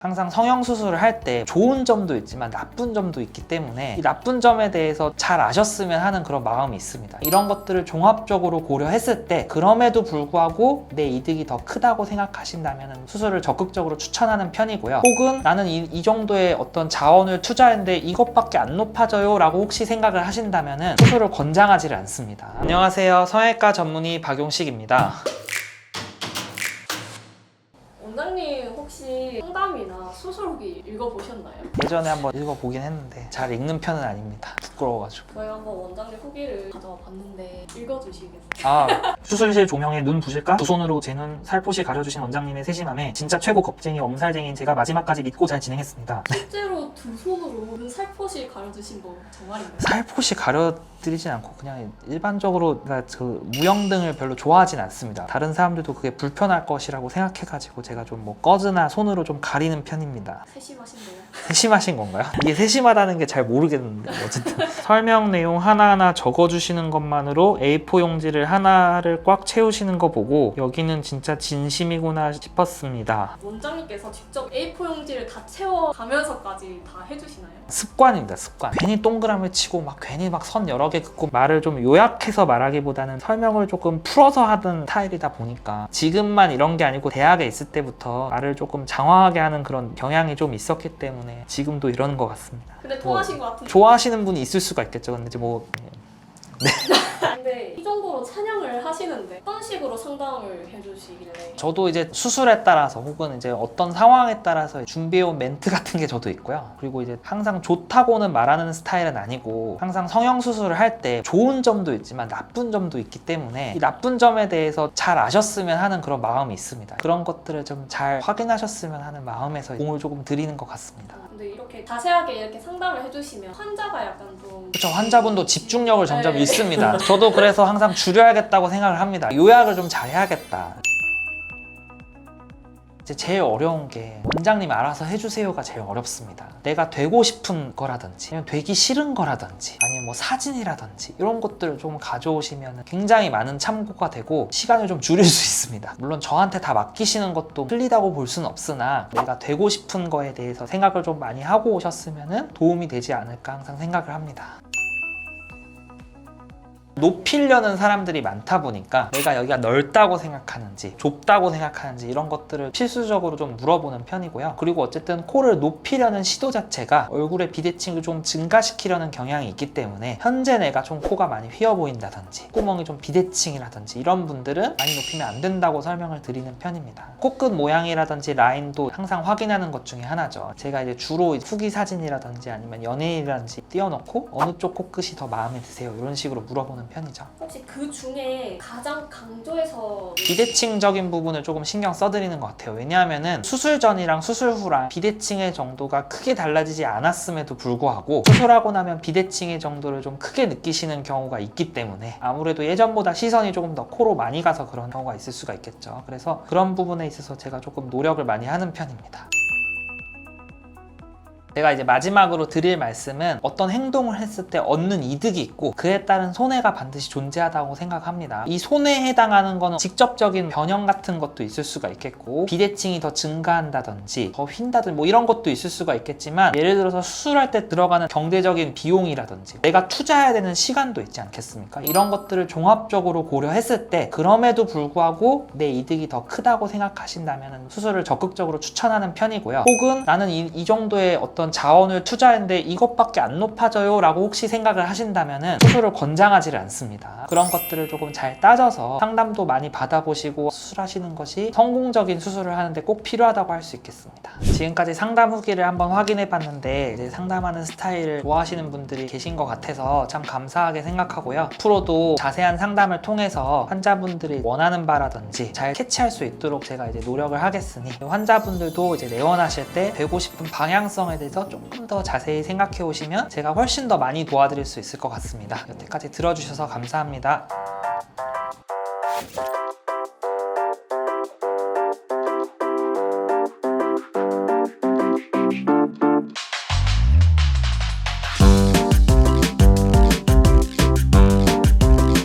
항상 성형수술을 할 때 좋은 점도 있지만 나쁜 점도 있기 때문에 이 나쁜 점에 대해서 잘 아셨으면 하는 그런 마음이 있습니다. 이런 것들을 종합적으로 고려했을 때 그럼에도 불구하고 내 이득이 더 크다고 생각하신다면 수술을 적극적으로 추천하는 편이고요. 혹은 나는 이 정도의 어떤 자원을 투자했는데 이것밖에 안 높아져요 라고 혹시 생각을 하신다면 수술을 권장하지를 않습니다. 안녕하세요, 성형외과 전문의 박용식입니다. 원장님 혹시 상담이나 수술 후기 읽어보셨나요? 예전에 한번 읽어보긴 했는데 잘 읽는 편은 아닙니다. 부끄러워가지고. 저희 한번 원장님 후기를 가져와 봤는데 읽어주시겠어요? 수술실 조명에 눈 부실까? 두 손으로 제 눈 살포시 가려주신 원장님의 세심함에 진짜 최고 겁쟁이 엄살쟁이인 제가 마지막까지 믿고 잘 진행했습니다. 실제로 두 손으로 눈 살포시 가려주신 거 정말인가요? 살포시 가려드리진 않고 그냥 일반적으로 그 무영등을 별로 좋아하진 않습니다. 다른 사람들도 그게 불편할 것이라고 생각해가지고 제가 좀 뭐 꺼즈나 손으로 좀 가리는 편입니다. 세심하신데요? 세심하신 건가요? 이게 세심하다는 게 잘 모르겠는데 어쨌든 설명 내용 하나하나 적어주시는 것만으로 A4 용지를 하나를 꽉 채우시는 거 보고 여기는 진짜 진심이구나 싶었습니다. 원장님께서 직접 A4 용지를 다 채워가면서까지 다 해주시나요? 습관입니다, 습관. 괜히 동그라미 치고 막 괜히 막 선 여러 개 긋고 말을 좀 요약해서 말하기보다는 설명을 조금 풀어서 하던 스타일이다 보니까 지금만 이런 게 아니고 대학에 있을 때부터 말을 조금 장황하게 하는 그런 경향이 좀 있었기 때문에 지금도 이러는 것 같습니다. 근데 통하신 것 같은데. 좋아하시는 분이 있을 수가 있겠죠. 근데 이제 뭐 근데 이 정도로 찬양을 하시는데 어떤 식으로 상담을 해주시길래? 저도 이제 수술에 따라서 혹은 이제 어떤 상황에 따라서 준비해온 멘트 같은 게 저도 있고요. 그리고 이제 항상 좋다고는 말하는 스타일은 아니고 항상 성형수술을 할 때 좋은 점도 있지만 나쁜 점도 있기 때문에 이 나쁜 점에 대해서 잘 아셨으면 하는 그런 마음이 있습니다. 그런 것들을 좀 잘 확인하셨으면 하는 마음에서 공을 조금 드리는 것 같습니다. 근데 이렇게 자세하게 이렇게 상담을 해주시면 환자가 약간 좀 그렇죠. 환자분도 집중력을 점점 네. 잃습니다. 저도 그래서 항상 줄여야겠다고 생각을 합니다. 요약을 좀 잘해야겠다. 이제 제일 어려운 게 원장님이 알아서 해주세요가 제일 어렵습니다. 내가 되고 싶은 거라든지 아니면 되기 싫은 거라든지 아니면 뭐 사진이라든지 이런 것들을 좀 가져오시면 굉장히 많은 참고가 되고 시간을 좀 줄일 수 있습니다. 물론 저한테 다 맡기시는 것도 틀리다고 볼 수는 없으나 내가 되고 싶은 거에 대해서 생각을 좀 많이 하고 오셨으면 도움이 되지 않을까 항상 생각을 합니다. 높이려는 사람들이 많다 보니까 내가 여기가 넓다고 생각하는지 좁다고 생각하는지 이런 것들을 필수적으로 좀 물어보는 편이고요. 그리고 어쨌든 코를 높이려는 시도 자체가 얼굴의 비대칭을 좀 증가시키려는 경향이 있기 때문에 현재 내가 좀 코가 많이 휘어 보인다든지 콧구멍이 좀 비대칭이라든지 이런 분들은 많이 높이면 안 된다고 설명을 드리는 편입니다. 코끝 모양이라든지 라인도 항상 확인하는 것 중에 하나죠. 제가 이제 주로 후기 사진이라든지 아니면 연예인이라든지 띄워놓고 어느 쪽 코끝이 더 마음에 드세요 이런 식으로 물어보는 편이죠. 혹시 그 중에 가장 강조해서 비대칭적인 부분을 조금 신경 써드리는 것 같아요. 왜냐하면은 수술 전이랑 수술 후랑 비대칭의 정도가 크게 달라지지 않았음에도 불구하고 수술하고 나면 비대칭의 정도를 좀 크게 느끼시는 경우가 있기 때문에 아무래도 예전보다 시선이 조금 더 코로 많이 가서 그런 경우가 있을 수가 있겠죠. 그래서 그런 부분에 있어서 제가 조금 노력을 많이 하는 편입니다. 제가 이제 마지막으로 드릴 말씀은 어떤 행동을 했을 때 얻는 이득이 있고 그에 따른 손해가 반드시 존재하다고 생각합니다. 이 손해에 해당하는 거는 직접적인 변형 같은 것도 있을 수가 있겠고 비대칭이 더 증가한다든지 더 휜다든지 뭐 이런 것도 있을 수가 있겠지만 예를 들어서 수술할 때 들어가는 경제적인 비용이라든지 내가 투자해야 되는 시간도 있지 않겠습니까? 이런 것들을 종합적으로 고려했을 때 그럼에도 불구하고 내 이득이 더 크다고 생각하신다면 수술을 적극적으로 추천하는 편이고요. 혹은 나는 이 정도의 어떤 자원을 투자했는데 이것밖에 안 높아져요 라고 혹시 생각을 하신다면 수술을 권장하지를 않습니다. 그런 것들을 조금 잘 따져서 상담도 많이 받아보시고 수술하시는 것이 성공적인 수술을 하는데 꼭 필요하다고 할 수 있겠습니다. 지금까지 상담 후기를 한번 확인해 봤는데 이제 상담하는 스타일을 좋아하시는 분들이 계신 것 같아서 참 감사하게 생각하고요. 앞으로도 자세한 상담을 통해서 환자분들이 원하는 바라든지 잘 캐치할 수 있도록 제가 이제 노력을 하겠으니 환자분들도 이제 내원하실 때 되고 싶은 방향성에 대해서 조금 더 자세히 생각해 오시면 제가 훨씬 더 많이 도와드릴 수 있을 것 같습니다. 여태까지 들어주셔서 감사합니다.